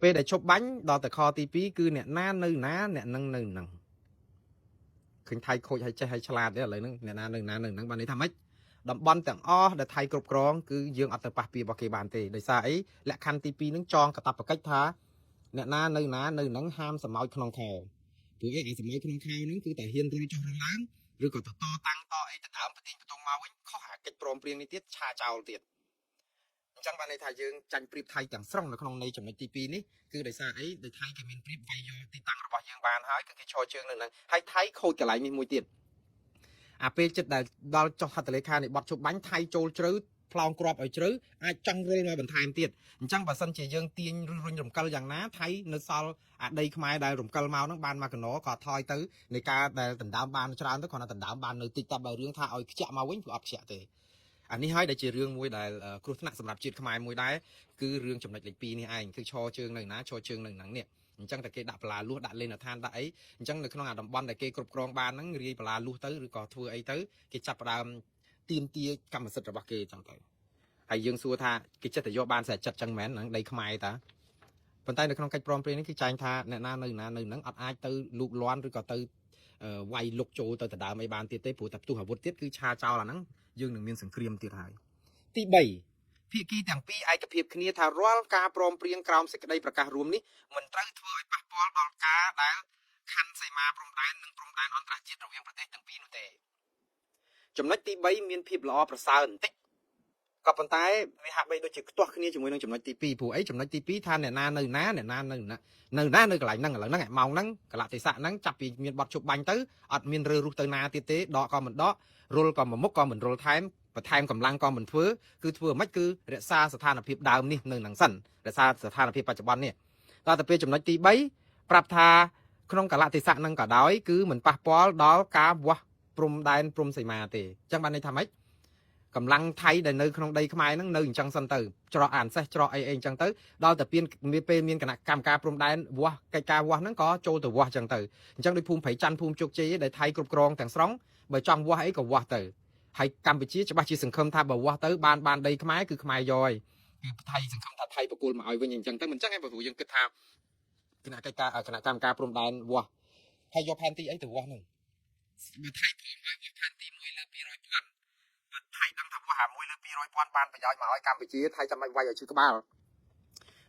ពេលដែលឈប់បាញ់ដល់តែខទី2គឺអ្នកណានៅណាអ្នកនឹងនៅនឹងឃើញថៃខូចឲ្យចេះឲ្យឆ្លាតទេឥឡូវហ្នឹងអ្នកណានៅណានៅនឹងបានន័យថាម៉េចតំបន់ទាំងអស់ដែលថៃគ្រប់គ្រងគឺយើងអត់ទៅប៉ះពីរបស់គេបានទេដោយសារអីលក្ខខណ្ឌទី2ហ្នឹងចងកាតព្វកិច្ចថាអ្នកណានៅណានៅនឹងហាមសម្ោចក្នុងខែព្រោះឯសម្ោចក្នុងខែហ្នឹងគឺតែហ៊ានរុយចុះរុយឡើងឬក៏តតាំងតអីទៅដើមប្រទេសបន្ទងមកវិញខុសអាកិច្ចព្រមព្រៀងនេះទៀតឆាចោលទៀតអញ្ចឹងបានន័យថាយើងចាញ់ព្រៀបថៃទាំងស្រុងនៅក្នុងនៃចំណុចទី2នេះគឺដោយសារអីដោយថៃគេមានព្រៀបវាយយកទីតាំងរបស់យើងបានហើយគឺគេឈរជើងនៅនឹងហើយថៃខូចកន្លែងនេះមួយទៀតអាពេលចិត្តដែលដល់ចុះហត្ថលេខានៃបទជប់បាញ់ថៃចូលជ្រៅផ្លោងគ្រាប់ឲ្យជ្រៅអាចចង់រុលមកបន្ថែមទៀតអញ្ចឹងបើសិនជាយើងទាញឬរុញរំកិលយ៉ាងណាថៃនៅសល់អាដីខ្មែរដែលរំកិលមកហ្នឹងបានមកកណោក៏ថយទៅនៃការដែលដណ្ដើមបានច្រើនទៅគ្រាន់តែដណ្ដើមបាននៅតិចតែបើរឿងថាឲ្យខ្ជាក់មកវិញគឺអត់ខ្ជាក់ទេអានេះហើយដែលជារឿងមួយដែលគ្រោះថ្នាក់សម្រាប់ជាតិខ្មែរមួយដែរគឺរឿងចំណុចលេខ2នេះឯងគឺឈរជើងនៅណាឈរជើងនៅហ្នឹងនេះអញ្ចឹងតែគេដាក់បលាលួសដាក់លេនឋានដាក់អីអញ្ចឹងនៅក្នុងអាតំបន់ដែលគេគ្រប់គ្រងបានហ្នឹងរាយបលាលួសទៅឬក៏ធ្វើអីទៅគេចាប់ផ្ដើមទៀមទាកម្មសិទ្ធិរបស់គេអញ្ចឹងទៅហើយយើងសួរថាគេចិត្តទៅយកបានស្អែកចិត្តចឹងមែនហ្នឹងដីខ្មែរតាប៉ុន្តែនៅក្នុងកិច្ចព្រមព្រៀងនេះគឺចែងថាអ្នកណានៅណានៅហ្នឹងអត់អាចទៅលូកលាន់ឬក៏ទៅវាយលុកចូលទៅដណ្ដើមអីបានទៀតទេព្រោះតែផ្ទុះអាវុធទៀតគឺឆាចោលអាហ្នឹងយើងនឹងមានសង្គ្រាមទៀតហើយទី3ភាគីទាំងពីរឯកភាពគ្នាថារាល់ការព្រមព្រៀងក្រោមសេចក្តីប្រកាសរួមនេះមិនត្រូវធ្វើឲ្យប៉ះពាល់ដល់ការដែលខណ្ឌសីមាព្រំដែននិងព្រំដែនអន្តរជាតិរវាងប្រទេសទាំងពីរនោះទេចំណុចទី3មានភាពល្អប្រសើរបន្តិចក៏ប៉ុន្តែវាហាក់បីដូចជាខ្ទាស់គ្នាជាមួយនឹងចំណុចទី2ព្រោះអីចំណុចទី2ថាអ្នកណានៅណាអ្នកណានៅណានៅណានៅកន្លែងហ្នឹងឥឡូវហ្នឹងម៉ោងហ្នឹងកលៈទេសៈហ្នឹងចាប់ពីមានបត់ជប់បាញ់ទៅអត់មានរើរុះទៅណាទៀតទេដកក៏មិនដករុលក៏មិនមុខក៏មិនរុលថែមបន្ថែមកម្លាំងក៏មិនធ្វើគឺធ្វើមិនគឺរក្សាស្ថានភាពដើមនេះនៅនឹងសិនរក្សាស្ថានភាពបច្ចុប្បន្ននេះដល់ទៅពេលចំណុចទី3ប្រាប់ថាក្នុងកលៈទេសៈហ្នឹងក៏ដោយគឺមិនប៉ះពាល់ដល់ការវាស់ព្រំដែនព្រំសីមាទេអញ្ចឹងបានន័យថាម៉េចកម្លាំងថៃដែលនៅក្នុងដីខ្មែរហ្នឹងនៅអញ្ចឹងសិនទៅច្រកអានសេះច្រកអីអញ្ចឹងទៅដល់តែពេលមានគណៈកម្មការព្រំដែនវាស់កិច្ចការវាស់ហ្នឹងក៏ចូលទៅវាស់អញ្ចឹងទៅអញ្ចឹងដោយភូមិព្រៃច័ន្ទភូមិជោគជ័យដែលថៃគ្រប់គ្រងទាំងស្រុងបើចង់វាស់អីក៏វាស់ទៅហើយកម្ពុជាច្បាស់ជាសង្ឃឹមថាបើវាស់ទៅបានដីខ្មែរគឺខ្មែរយកហើយគឺថៃសង្ឃឹមថាថៃបកគលមកឲ្យវិញអញ្ចឹងទៅមិនអញ្ចឹងឯងព្រោះយើងគិតថាគណៈកម្មការព្រំដែនវាស់ហើយយកផែនទីអីទៅវាស់ហ្នឹងបើថៃព្រមឲ្យវាស់ផែនទី1លើ200,000ថៃដឹងថាវាស់1លើ200,000បានប្រយោជន៍មកឲ្យកម្ពុជាថៃចាំបាច់វាយឲ្យឈឺក្បាល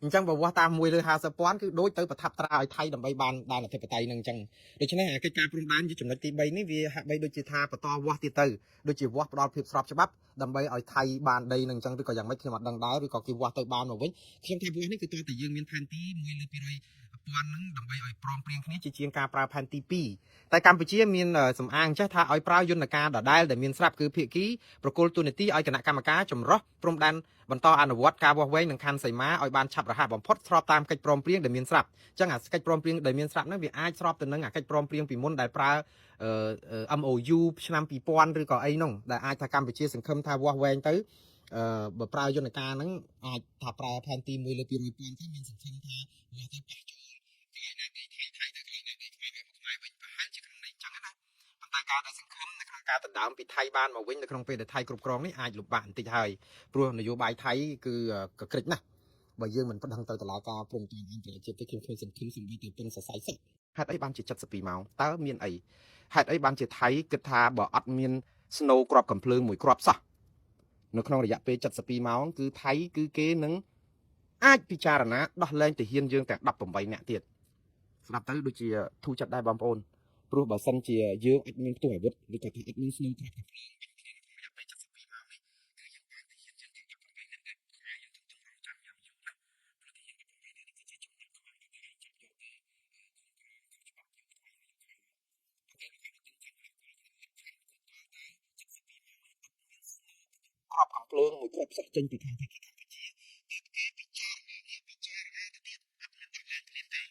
អញ្ចឹងបើវាស់តាម1លើ50,000គឺដូចទៅប្រថាប់ត្រាឲ្យថៃដើម្បីបានដែនអធិបតេយ្យនឹងអញ្ចឹងដូច្នេះកិច្ចការព្រំដែនជាចំណុចទី3នេះវាហាក់បីដូចជាថាបន្តវាស់ទៀតទៅដូចជាវាស់ផ្ដល់ភាពស្របច្បាប់ដើម្បីឲ្យថៃបានដីនឹងអញ្ចឹងឬក៏យ៉ាងម៉េចខ្ញុំអត់ដឹងដែរឬក៏គេវាស់ទៅបានមកវិញខ្ញុំថាវាស់នេះគឺតើតើយើងមានផែនទី1លើ200,000ហ្នឹងដើម្បីឲ្យព្រមព្រៀងគ្នាជាជាងការប្រើផែនទី2តែកម្ពុជាមានសម្អាងចេះថាឲ្យប្រើយន្តការដដែលដែលមានស្រាប់គឺភាគីប្រគល់ទូនាទីឲ្យគណៈកម្មការចម្រុះព្រំដែនបន្តអនុវត្តការវាស់វែងនឹងខណ្ឌសីមាឲ្យបានឆាប់រហ័សបំផុតស្របតាមកិច្ចព្រមព្រៀងដែលមានស្រាប់អញ្ចឹងអាកិច្ចព្រមព្រៀងដែលមានស្រាប់ហ្នឹងវាអាចស្របទៅនឹងអាកិច្ចព្រមព្រៀងពីមុនដែលប្រើMOU ឆ្នាំ2000ឬក៏អីនោះដែលអាចថាកម្ពុជាសង្ឃឹមថាវាស់វែងទៅបើប្រើយន្តការហ្នឹងអាចថាប្រើផែនទី1លើ200,000ទៅមានសង្ឃឹមថាវាទៅប៉ះចូលកន្លែងណាគេថៃទៅកន្លែងណាគេខ្មែរវិញប្រហែលជាក្នុងន័យអញ្ចឹងណាប៉ុន្តែការដែលសង្ឃឹមនៅក្នុងការដណ្ដើមពីថៃបានមកវិញនៅក្នុងពេលដែលថៃគ្រប់គ្រងនេះអាចលំបាកបន្តិចហើយព្រោះនយោបាយថៃគឺកក្រិចណាស់បើយើងមិនប្តឹងទៅតុលាការព្រំដែនអន្តរជាតិទេខ្ញុំឃើញសង្ឃឹមសម្រាប់ទៅពឹងសរសៃសិទ្ធហេតុអីបានជា72ម៉ោងតើមានអីហេតុអីបានជាថៃគិតថាបើអត់មានស្នូគ្រាប់កំភ្លើងមួយគ្រាប់សោះនៅក្នុងរយៈពេល72ម៉ោងគឺថៃគឺគេនឹងអាចពិចារណាដោះលែងទាហានយើងទាំង18នាក់ទៀតស្ដាប់ទៅដូចជាធូរចិត្តដែរបងប្អូនព្រោះបើសិនជាយើងអត់មានផ្ទុះអាវុធឬក៏អត់មានស្នូគ្រាប់កំភ្លើងវិញគ្នាក្នុងរយៈពេល72ម៉ោងនេះគឺយើងបានទាហានយើងទាំង18នាក់ដែរខ្មែរយើងទាំងរងចាំយ៉ាងយូរណាស់ព្រោះទាហាន18នាក់នេះគឺជាចំណុចខ្លាំងដែលអាចចាប់យកទៅច្បាប់យើងថ្មីហើយតែលោកអាចទិញចាំឲ្យគាត់គ្រាប់អំភ្លើងមួយគ្រាប់សោះចេញពីខាងទីកម្ពុជាគេពិចារណាទៅទៀតអត់មានដោះលែងគ្នាទេ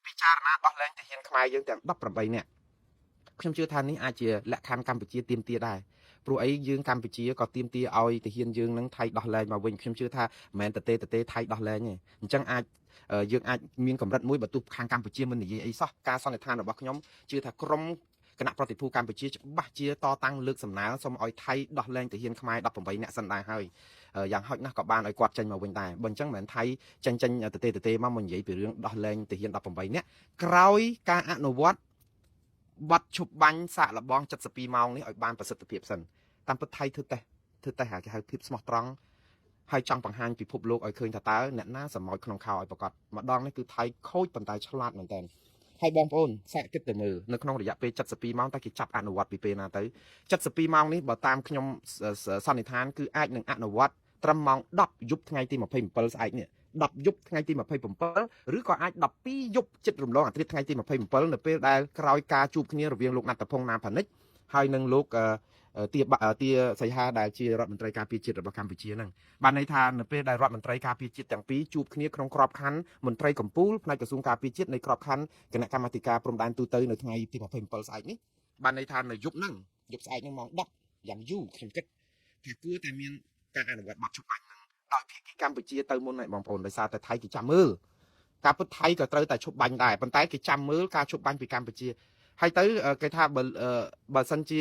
ពិចារណាដោះលែងទាហានខ្មែរយើងទាំង18នាក់ខ្ញុំជឿថានេះអាចជាលក្ខខណ្ឌកម្ពុជាទៀមទាដែរព្រោះអីយើងកម្ពុជាក៏ទៀមទាឲ្យទាហានយើងនឹងថៃដោះលែងមកវិញខ្ញុំជឿថាមិនមែនតេថៃដោះលែងទេអញ្ចឹងអាចយើងអាចមានកម្រិតមួយបើទោះខាងកម្ពុជាមិននិយាយអីសោះការសន្និដ្ឋានរបស់ខ្ញុំជឿថាក្រម គណៈប្រតិភូកម្ពុជាច្បាស់ជាតតាំងលើកសំណើសូមឲ្យថៃដោះលែងទាហានខ្មែរ18នាក់សិនដែរហើយយ៉ាងហោចណាស់ក៏បានឲ្យគាត់ចេញមកវិញដែរបើអញ្ចឹងមិនមែនថៃចេញទៅមកនិយាយពីរឿងដោះលែងទាហាន18នាក់ក្រោយការអនុវត្តបទឈប់បាញ់សាកល្បង72ម៉ោងនេះឲ្យបានប្រសិទ្ធភាពសិនតាមពិតថៃធ្វើតែគេហៅភាពស្មោះត្រង់ហើយចង់បង្ហាញពិភពលោកឲ្យឃើញថាតើអ្នកណាសម្ោចក្នុងខោឲ្យប្រកាសម្ដងនេះគឺថៃខូចប៉ុន្តែឆ្លាតមែនតើហើយបងប្អូនសាកគិតទៅមើលនៅក្នុងរយៈពេល72ម៉ោងតើគេចាប់អនុវត្តពីពេលណាទៅ72ម៉ោងនេះបើតាមខ្ញុំសន្និដ្ឋានគឺអាចនឹងអនុវត្តត្រឹមម៉ោង10យប់ថ្ងៃទី27ស្អែកនេះ10យប់ថ្ងៃទី27ឬក៏អាច12យប់ចិត្តរំលងអាទិត្យថ្ងៃទី27នៅពេលដែលក្រោយការជួបគ្នារវាងលោកណាត់តភុងណាផានិចហើយនឹងលោកទាសីហាដែលជារដ្ឋមន្ត្រីការពារជាតិរបស់កម្ពុជាហ្នឹងបានន័យថានៅពេលដែលរដ្ឋមន្ត្រីការពារជាតិទាំងពីរជួបគ្នាក្នុងក្របខ័ណ្ឌមន្ត្រីកម្ពុជាផ្នែកក្រសួងការពារជាតិនៃក្របខ័ណ្ឌគណៈកម្មាធិការព្រំដែនទូទៅនៅថ្ងៃទី27ស្អែកនេះបានន័យថានៅយប់ហ្នឹងយប់ស្អែកហ្នឹងម៉ោង10យ៉ាងយូរខ្ញុំគិតថាគួរតែមានការអនុវត្តបទជប់បាញ់ហ្នឹងដោយភាគីកម្ពុជាទៅមុនហើយបងប្អូនដោយសារតែថៃគេចាំមើលការពិតថៃក៏ត្រូវតែជប់បាញ់ដែរប៉ុន្តែគេចាំមើលការជប់បាញ់ពីកម្ពុជាហើយទៅគេថាបើសិនជា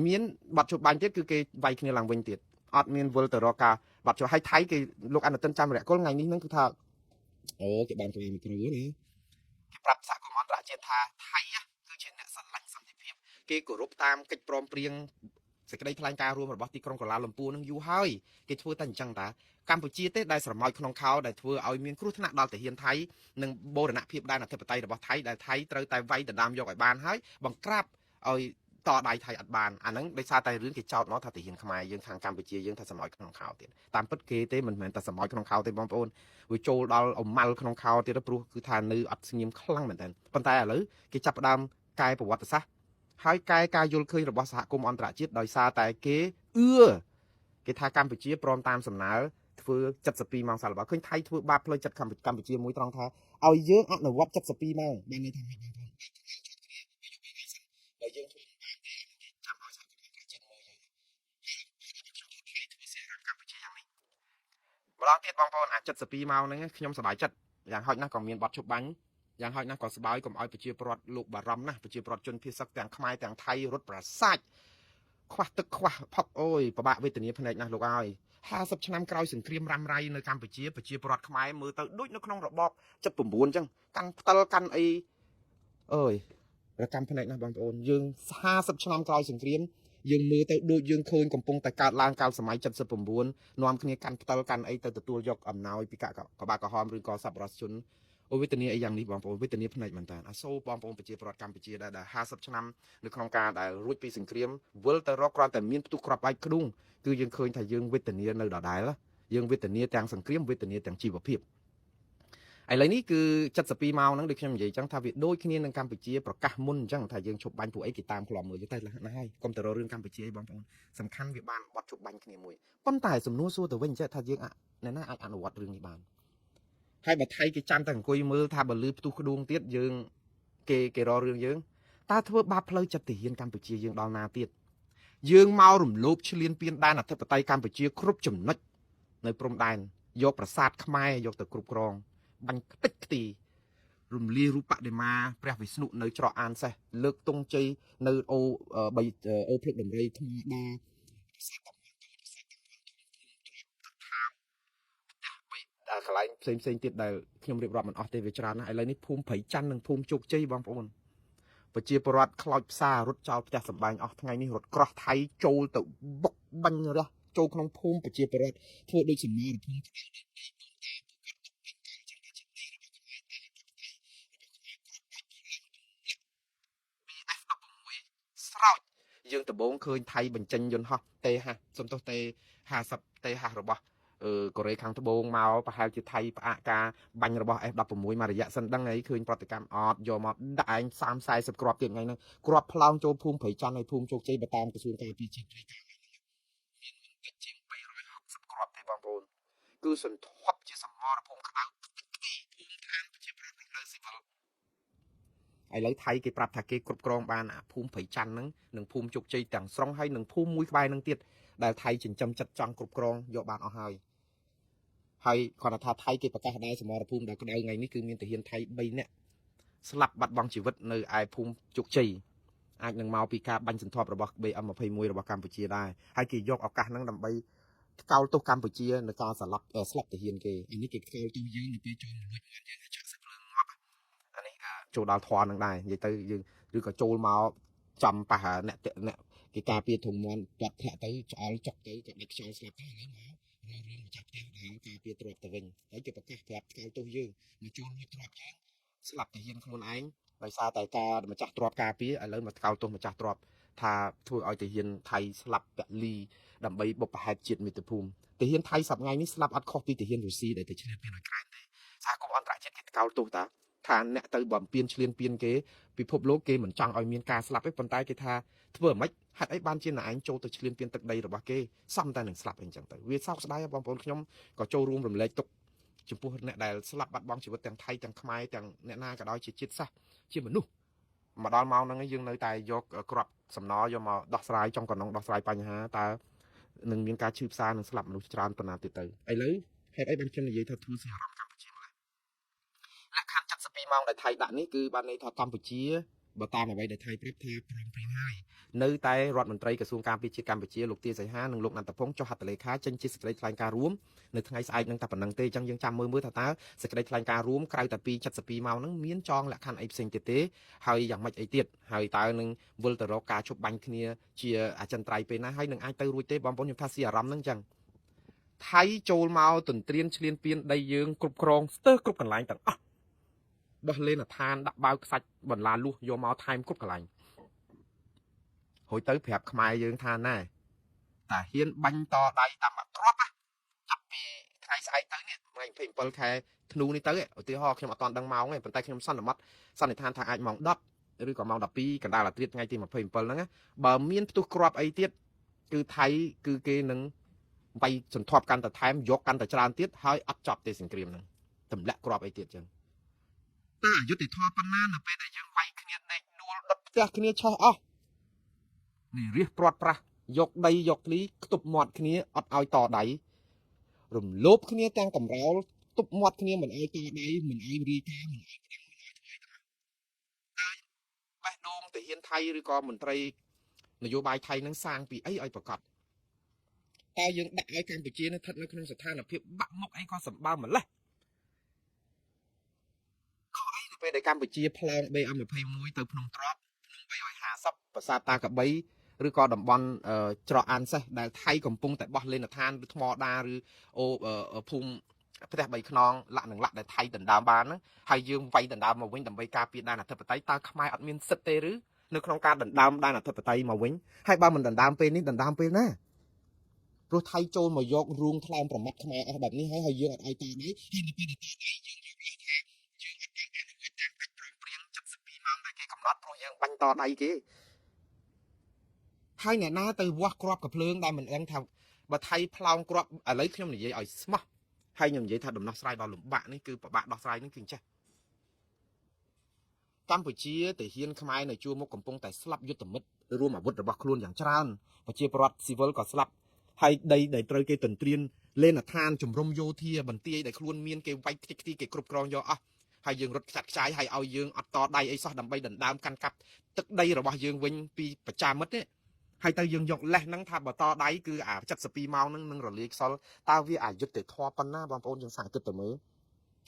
មានបាត់ជប់បាញ់ទៀតគឺគេវាយគ្នាឡើងវិញទៀតអត់មានវិលទៅរកការបាត់ជប់ហើយថៃគេលោកអនុទានចាំរយៈកុលថ្ងៃនេះហ្នឹងគឺថាអូគេបានទៅមួយគ្រូណាគេប្រាប់សហគមន៍អន្តរជាតិថាថៃគឺជាអ្នកស្រឡាញ់សន្តិភាពគេគោរពតាមកិច្ចព្រមព្រៀងសេចក្តីថ្លែងការណ៍រួមរបស់ទីក្រុងកូឡាឡុំពូនឹងយូរហើយគេធ្វើតែអញ្ចឹងតាកម្ពុជាទេដែលស្រមោចក្នុងខោដែលធ្វើឲ្យមានគ្រោះថ្នាក់ដល់ទាហានថៃនិងបូរណភាពដែនអធិបតេយ្យរបស់ថៃដែលថៃត្រូវតែវាយដណ្ដើមយកឲ្យបានហើយបង្ក្រាបឲ្យតដៃថៃអត់បានអាហ្នឹងដោយសារតែរឿងគេចោទមកថាទាហានខ្មែរយើងខាងកម្ពុជាយើងថាស្រមោចក្នុងខោទៀតតាមពិតគេទេមិនមែនតែស្រមោចក្នុងខោទេបងប្អូនវាចូលដល់អម៉ាល់ក្នុងខោទៀតព្រោះគឺថានៅអត់ស្ងៀមខ្លាំងមែនតើប៉ុន្តែឥឡូវគេចាប់ផ្ដើមកែប្រវត្តិសាស្ត្រហើយកែការយល់ឃើញរបស់សហគមន៍អន្តរជាតិដោយសារតែគេគេថាកម្ពុជាព្រមតាមសំណើធ្វើ72ម៉ោងសាកល្បងឃើញថៃធ្វើបាបផ្លូវចិត្តកម្ពុជាមួយត្រង់ថាឲ្យយើងអនុវត្ត72ម៉ោងបានន័យថាម៉េចបងប្អូនបើយើងធ្វើបានទេចាំឲ្យសហគមន៍អន្តរជាតិមើលយើងធ្វើសេរីកម្ពុជាយ៉ាងនេះម្ដងទៀតបងប្អូនអា72ម៉ោងហ្នឹងខ្ញុំសប្បាយចិត្តយ៉ាងហោចណាស់ក៏មានបទជប់បាញ់យ៉ាងហោចណាស់ក៏ស្បើយកុំឲ្យប្រជាពលរដ្ឋលោកបារម្ភណាស់ប្រជាពលរដ្ឋជនភៀសសឹកទាំងខ្មែរទាំងថៃរត់ប្រសាច់ខ្វះទឹកខ្វះផុកអូយពិបាកវេទនាភ្នែកណាស់លោកអើយ50ឆ្នាំក្រោយសង្គ្រាមរ៉ាំរ៉ៃនៅកម្ពុជាប្រជាពលរដ្ឋខ្មែរមើលទៅដូចនៅក្នុងរបប79អញ្ចឹងកាន់ផ្តិលកាន់អីអើយរកម្មភ្នែកណាស់បងប្អូនយើង50ឆ្នាំក្រោយសង្គ្រាមយើងមើលទៅដូចយើងឃើញកំពុងតែកើតឡើងកាលសម័យ79នាំគ្នាកាន់ផ្តិលកាន់អីទៅទទួលយកអំណោយពីកបាក្រហមឬក៏សប្បុរសជនអូវេទនាអីយ៉ាងនេះបងប្អូនវេទនាភ្នែកមែនតើអាសូរបងប្អូនប្រជាពលរដ្ឋកម្ពុជាដែល50ឆ្នាំនៅក្នុងការដែលរួចពីសង្គ្រាមវិលទៅរកគ្រាន់តែមានផ្ទុះគ្រាប់បែកក្ដុងគឺយើងឃើញថាយើងវេទនានៅដដែលយើងវេទនាទាំងសង្គ្រាមវេទនាទាំងជីវភាពឥឡូវនេះគឺ72ម៉ោងហ្នឹងដូចខ្ញុំនិយាយចឹងថាវាដូចគ្នានឹងកម្ពុជាប្រកាសមុនអញ្ចឹងថាយើងឈប់បាញ់ពួកអីគេតាមឃ្លាំមើលយើងតែណាហើយកុំទៅរករឿងកម្ពុជាឯងបងប្អូនសំខាន់វាបានបត់ឈប់បាញ់គ្នាមួយប៉ុន្តែសំណួរសួរទៅវិញចេះថាយើងអ្នកណាអាចអនុវត្តរឿងនេះបានហើយបើថៃគេចាំតែអង្គុយមើលថាបើលឺផ្ទុះក្ដួងទៀតយើងគេរករឿងយើងតើធ្វើបាបផ្លូវចិត្តទាហានកម្ពុជាយើងដល់ណាទៀតយើងមករំលោភឈ្លានពានដែនអធិបតេយ្យកម្ពុជាគ្រប់ចំណុចនៅព្រំដែនយកប្រាសាទខ្មែរយកទៅគ្រប់គ្រងបាញ់ខ្ទេចខ្ទីរំលាយរូបបដិមាព្រះវិស្ណុនៅច្រកអានសេះលើកទង់ជ័យនៅអូភ្លុកដំរីថ្មដាកន្លែងផ្សេងទៀតដែលខ្ញុំរៀបរាប់មិនអស់ទេវាច្រើនណាស់ឥឡូវនេះភូមិព្រៃច័ន្ទនិងភូមិជោគជ័យបងប្អូនប្រជាពលរដ្ឋខ្លោចផ្សាររត់ចោលផ្ទះសម្បែងអស់ថ្ងៃនេះរត់ក្រោះថៃចូលទៅបុកបាញ់រះចូលក្នុងភូមិប្រជាពលរដ្ឋធ្វើដូចសមរភូមិស្រោចយើងដំបងឃើញថៃបញ្ចេញយន្តហោះតេហាសំទោសតេ50តេហារបស់កូរ៉េខាងត្បូងមកប្រហែលជាថៃផ្អាកការបាញ់របស់ F16 មករយៈសិនដឹងហើយឃើញប្រតិកម្មអត់យកមកដាក់ឯង30-40គ្រាប់ទៀតថ្ងៃហ្នឹងគ្រាប់ផ្លោងចូលភូមិព្រៃច័ន្ទហើយភូមិជោគជ័យបើតាមក្រសួងការពារជាតិមានតិចជាង360គ្រាប់ទេបងប្អូនគឺសន្ធាប់ជាសមរភូមិក្តៅភូមិឋានប្រជាប្រដ្ឋនៅស៊ីវិលឥឡូវថៃគេប្រាប់ថាគេគ្រប់គ្រងបានអាភូមិព្រៃច័ន្ទហ្នឹងនិងភូមិជោគជ័យទាំងស្រុងហើយនិងភូមិមួយក្បែរហ្នឹងទៀតដែលថៃចិញ្ចឹមចិត្តចង់គ្រប់គ្រងយកបានអស់ហើយគាត់ថាថៃគេប្រកាសដែរសមរភូមិដែលក្តៅថ្ងៃនេះគឺមានទាហានថៃ3នាក់ស្លាប់បាត់បង់ជីវិតនៅឯភូមិជោគជ័យ អាចនឹងមកពីការបាញ់សន្ធាប់របស់ BM21 របស់កម្ពុជាដែរហើយគេយកឱកាសហ្នឹងដើម្បីកោលទោសកម្ពុជានៅការស្លាប់ទាហានគេអានេះគេកោលទោសយើងនៅពេលចូលលួចមាត់យើងចាក់សឹកលើងាប់អានេះចូលដល់ធွာនឹងដែរនិយាយទៅយើងឬក៏ចូលមកចំប៉ះអ្នកគេការពារធំមន់គាត់ធាក់ទៅឆ្អល់ចុកទៅគាត់ដឹកខ្យល់ស្លាប់ទៅហើយមករឿងម្ចាស់ផ្ទះដែរការពារទ្រព្យទៅវិញហើយគេប្រកាសប្រាប់កោលទោសយើងមកចូលលួចទ្រព្យយើងស្លាប់ទាហានខ្លួនឯងដោយសារតែការម្ចាស់ទ្រព្យការពារឥឡូវមកកោលទោសម្ចាស់ទ្រព្យថាធ្វើឲ្យទាហានថៃស្លាប់ពលីដើម្បីបុព្វហេតុជាតិមាតុភូមិទាហានថៃសប្តាហ៍នេះស្លាប់អត់ខុសពីទាហានរុស្ស៊ីដែលទៅឈ្លានពានអ៊ុយក្រែនទេសហគមន៍អន្តរជាតិគេកោលទោសថាអ្នកទៅបំពេញឈ្លានពានគេពិភពលោកគេមិនចង់ឲ្យមានការស្លាប់ទេប៉ុន្តែគេថាធ្វើមិនហេតុអីបានជាអ្នកឯងចូលទៅឈ្លានពានទឹកដីរបស់គេសំតែនឹងស្លាប់អីចឹងទៅវាសោកស្ដាយបងប្អូនខ្ញុំក៏ចូលរួមរំលែកទុក្ខចំពោះអ្នកដែលស្លាប់បាត់បង់ជីវិតទាំងថៃទាំងខ្មែរទាំងអ្នកណាក៏ដោយជាជាតិសាសន៍ជាមនុស្សមកដល់ម៉ោងហ្នឹងយើងនៅតែយកក្របសំណយកមកដោះស្រាយចំកណ្ដុងដោះស្រាយបញ្ហាតើនឹងមានការឈឺផ្សានឹងស្លាប់មនុស្សច្រើនប៉ុណ្ណាទៀតទៅឥឡូវហេតុអីបានខ្ញុំនិយាយថាធ្វើជាអារម្មណ៍កម្ពុជាម្ល៉េះលក្ខខណ្ឌ72ម៉ោងដែលថៃដាក់នេះគឺបានន័យថាកម្ពុជាបើតាមអ្វីដែលថៃប្រាប់ថាព្រមព្រៀងហើយនៅតែរដ្ឋមន្ត្រីក្រសួងការពារជាតិកម្ពុជាលោកទាសីហានិងលោកណន្តភុងចុះហត្ថលេខាចេញជាសេចក្តីថ្លែងការណ៍រួមនៅថ្ងៃស្អែកនឹងតែប៉ុណ្្នឹងទេអញ្ចឹងយើងចាំមើលថាតើសេចក្តីថ្លែងការណ៍រួមក្រៅតែពី72ម៉ោងហ្នឹងមានចងលក្ខខណ្ឌអីផ្សេងទៀតទេហើយយ៉ាងម៉េចអីទៀតហើយតើនឹងវិលទៅរកការជប់បាញ់គ្នាជាអចិន្ត្រៃយ៍ពេលណាហើយនឹងអាចទៅរួចទេបងប្អូនខ្ញុំថាស៊ីអារម្មណ៍ហ្នឹងអញ្ចឹងថៃចូលមកទន្ទ្រានឈ្លានពានដីយើងគ្រប់គ្រងស្ទើរគ្រប់កន្លែងទាំងអស់បោះលេនឋានដាក់បាវខ្សាច់បន្លាលួសយកមកថែមគ្រប់កន្លែងហួយទៅប្រាប់ខ្មែរយើងថាណែតាហ៊ានបាញ់តដៃតាមអក្របចាប់ពីថ្ងៃស្អែកទៅនេះថ្ងៃ27ខែធ្នូនេះទៅឧទាហរណ៍ខ្ញុំអត់ទាន់ដឹងម៉ោងទេប៉ុន្តែខ្ញុំសន្និដ្ឋានថាអាចម៉ោង10ឬក៏ម៉ោង12កណ្ដាលអាទិត្យថ្ងៃទី27ហ្នឹងបើមានផ្ទុះគ្រាប់អីទៀតគឺថៃគឺគេនឹងវាយសន្ធាប់កាន់តែថែមយកកាន់តែច្រើនទៀតហើយអត់ចប់ទេសង្គ្រាមហ្នឹងទម្លាក់គ្រាប់អីទៀតចឹងតើអយុធធម៌ប៉ុណ្ណានៅពេលដែលយើងវាយគ្នាដេកដួលដុតផ្ទះគ្នាឆោះអស់នេះរះព្រាត់ប្រាស់យកដីយកធ្លីខ្ទប់មាត់គ្នាអត់ឲ្យតដៃរំលោភគ្នាទាំងកំរោលទប់មាត់គ្នាមិនឲ្យតដៃមិនឲ្យរីកាមិនឲ្យប្រឹងមិនឲ្យធ្វើតែបេះដូងទាហានថៃឬក៏មន្ត្រីនយោបាយថៃនឹងសាងពីអីឲ្យប្រកាសតើយើងដាក់ឲ្យកម្ពុជានៅស្ថិតនៅក្នុងស្ថានភាពបាក់មុខអីក៏សម្បើម្លេះពេលដែលកម្ពុជាផ្លង BM21 ទៅភ្នំទ្រាប់ភ្នំ350ប្រាសាទតាកបីឬក៏តំបន់ច្រកអានសេះដែលថៃកំពុងតែបោះលេនឋានឬថ្មដាឬភូមិផ្ទះ3ខ្នងលាក់នឹងលាក់ដែលថៃដណ្ដើមបានហ្នឹងហើយយើងវាយដណ្ដើមមកវិញដើម្បីការពារដែនអធិបតេយ្យតើខ្មែរអត់មានសិទ្ធិទេឬនៅក្នុងការដណ្ដើមដែនអធិបតេយ្យមកវិញហើយបើមិនដណ្ដើមពេលនេះដណ្ដើមពេលណាព្រោះថៃចូលមកយករូងថ្លើមប្រមាត់ខ្មែរអស់បែបនេះហើយយើងអត់ឲ្យតដៃហើយនៅពេលដែលតដៃយើងយកថាយើងអត់បានអនុវត្តតាមកិច្ចព្រមព្រៀង72ម៉ោងដែលគេកំណត់ព្រោះយើងបាញ់តដៃគេហើយអ្នកណាទៅវាស់គ្រាប់កាភ្លើងដែលមិនដឹងថាបើថៃផ្លោងគ្រាប់ឥឡូវខ្ញុំនិយាយឲ្យស្មោះហើយខ្ញុំនិយាយថាដំណោះស្រាយដល់លំបាកនេះគឺពិបាកដោះស្រាយនេះគឺអញ្ចេះកម្ពុជាទាហានខ្មែរនៅជួរមុខកំពុងតែស្លាប់យុទ្ធមិត្តរួមអាវុធរបស់ខ្លួនយ៉ាងច្រើនប្រជាពលរដ្ឋស៊ីវិលក៏ស្លាប់ហើយដីដែលត្រូវគេទន្ទ្រានលេនឋានជំរំយោធាបន្ទាយដែលខ្លួនមានគេវាយខ្ទេចខ្ទីគេគ្រប់គ្រងយកអស់ហើយយើងរត់ខ្ចាត់ខ្ចាយហើយឲ្យយើងអត់តដៃអីសោះដើម្បីដណ្ដើមកាន់កាប់ទឹកដីរបស់យើងវិញពីប្រជាមិត្តទេហើយទៅយើងយកលេសហ្នឹងថាបើតដៃគឺអា72ម៉ោងហ្នឹងនឹងរលាយខ្សលតើវាអយុត្តិធម៌ប៉ុណ្ណាបងប្អូនយើងសាកគិតទៅមើល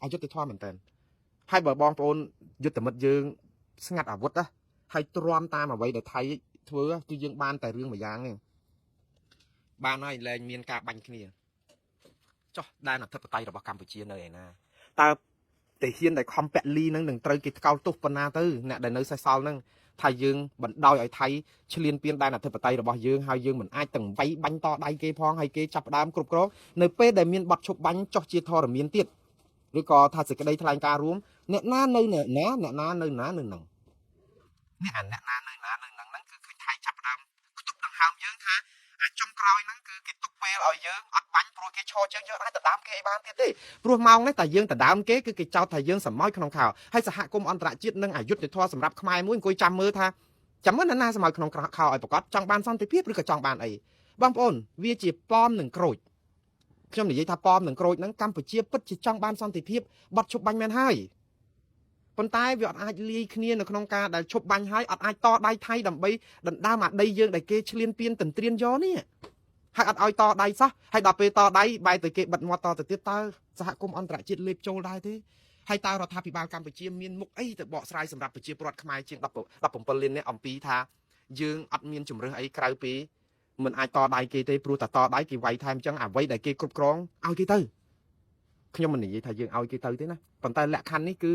អយុត្តិធម៌មែនតើហើយបើបងប្អូនយុទ្ធមិត្តយើងស្ងាត់អាវុធណាហើយទ្រាំតាមអ្វីដែលថៃធ្វើគឺយើងបានតែរឿងមួយយ៉ាងទេបានហើយលែងមានការបាញ់គ្នាចុះដែនអធិបតេយ្យរបស់កម្ពុជានៅឯណាតើទាហានដែលខំពាក់លីហ្នឹងនឹងត្រូវគេថ្កោលទោសប៉ុណ្ណាទៅអ្នកដែលនៅសេសសល់ហ្នឹងថាយើងបណ្ដោយឲ្យថៃឈ្លានពានដែនអធិបតេយ្យរបស់យើងហើយយើងមិនអាចទាំងវាយបាញ់តដៃគេផងហើយគេចាប់ដើមគ្រប់គ្រងនៅពេលដែលមានបទឈប់បាញ់ចុះជាធរមានទៀតឬក៏ថាសេចក្តីថ្លែងការណ៍រួមអ្នកណានៅណាអ្នកណានៅណានៅហ្នឹងអ្នកណានៅណានៅហ្នឹងគឺឃើញថៃចាប់ដើមខ្ទប់ដង្ហើមយើងថាអាចុងក្រោយហ្នឹងគឺគេទុកពេលឲ្យយើងអត់បាញ់ព្រោះគេឈរជើងយើងអាចទៅដើមគេឲ្យបានទៀតទេព្រោះម៉ោងនេះតែយើងទៅដើមគេគឺគេចោទថាយើងសម្អល់ក្នុងខោហើយសហគមន៍អន្តរជាតិនឹងអយុត្តិធម៌សម្រាប់ខ្មែរមួយអង្គុយចាំមើលថាចាំមើលណាសម្អល់ក្នុងខោឲ្យប្រកាសចង់បានសន្តិភាពឬក៏ចង់បានអីបងប្អូនវាជាប៉មនឹងក្រូចខ្ញុំនិយាយថាប៉មនឹងក្រូចហ្នឹងកម្ពុជាពិតជាចង់បានសន្តិភាពបាត់ឈប់បាញ់មែនហើយ ប៉ុន្តែវាអត់អាចលាយគ្នានៅក្នុងការដែលឈប់បាញ់ហើយអត់អាចតដៃថៃដើម្បីដណ្ដើមអាដីយើងដែលគេឈ្លានពានទន្ទ្រានយកនេះហើយអត់ឲ្យតដៃសោះហើយដល់ពេលតដៃបែរទៅគេបិទមាត់តទៅទៀតតើសហគមន៍អន្តរជាតិលេបចូលដែរទេហើយតើរដ្ឋាភិបាលកម្ពុជាមានមុខអីទៅបកស្រាយសម្រាប់ប្រជាពលរដ្ឋខ្មែរជាង17លាននាក់អំពីថាយើងអត់មានជំរឿសអីក្រៅពីមិនអាចតដៃគេទេព្រោះតែតដៃគេវាយថែមអញ្ចឹងអ្វីដែលគេគ្រប់គ្រងឲ្យគេទៅខ្ញុំមិននិយាយថាយើងឲ្យគេទៅទេណាប៉ុន្តែលក្ខខណ្ឌនេះគឺ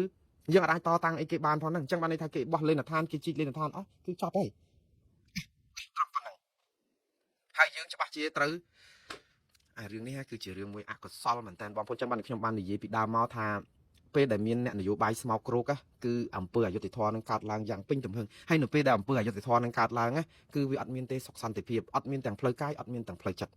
យើងអាចតតាំងអីគេបានផងហ្នឹងអញ្ចឹងបានន័យថាគេបោះលេនឋានគេជីកលេនឋានអស់គឺចប់ហើយហើយយើងច្បាស់ជាត្រូវរឿងនេះគឺជារឿងមួយអកុសលមែនតើបងប្អូនចឹងបានខ្ញុំបាននិយាយពីដើមមកថាពេលដែលមានអ្នកនយោបាយស្មោកគ្រោកគឺអង្គើអយុធធម៌នឹងកើតឡើងយ៉ាងពេញទំហឹងហើយនៅពេលដែលអង្គើអយុធធម៌នឹងកើតឡើងគឺវាអត់មានទេសុខសន្តិភាពអត់មានទាំងផ្លូវកាយអត់មានទាំងផ្លូវចិត្ត